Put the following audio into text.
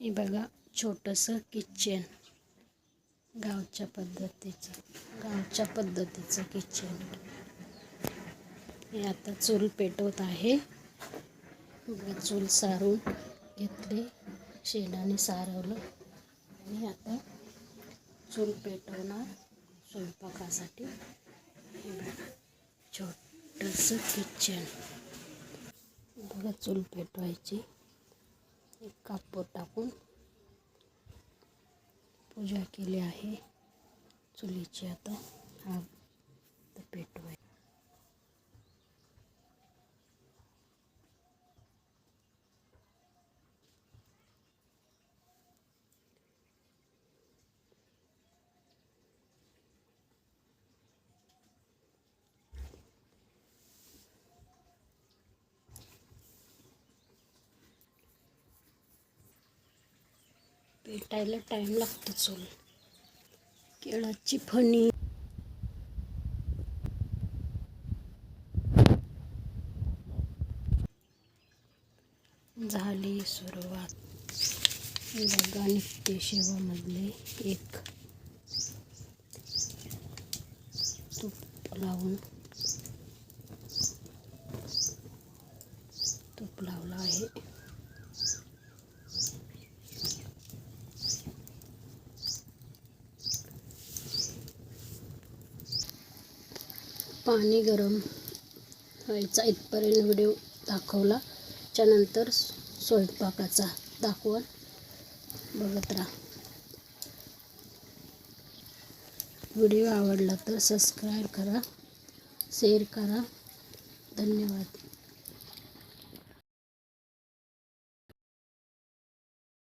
हे बघा छोटंसं किचन, गावच्या पद्धतीचं किचन. हे आता चूल पेटवत आहे. बघा चूल सारून घेतले, शेणाने सारवलं आणि आता चूल पेटवणार स्वयंपाकासाठी. हे बघा छोटंसं किचन. बघा चूल पेटवायची, एक कापूर टाकून पूजा केली आहे चुलीची. आता हा पेटवाय. पेटायला टाइम लागतो. चूल, केळाची फणी, झाली सुरुवात. बघा निघते शेवामधले एक तूप लावलं आहे. पाणी गरम व्हायचा इथपर्यंत व्हिडिओ दाखवला. त्यानंतर स्वयंपाकाचा दाखवून बघत राहा. व्हिडिओ आवडला तर सबस्क्राईब करा, शेअर करा. धन्यवाद.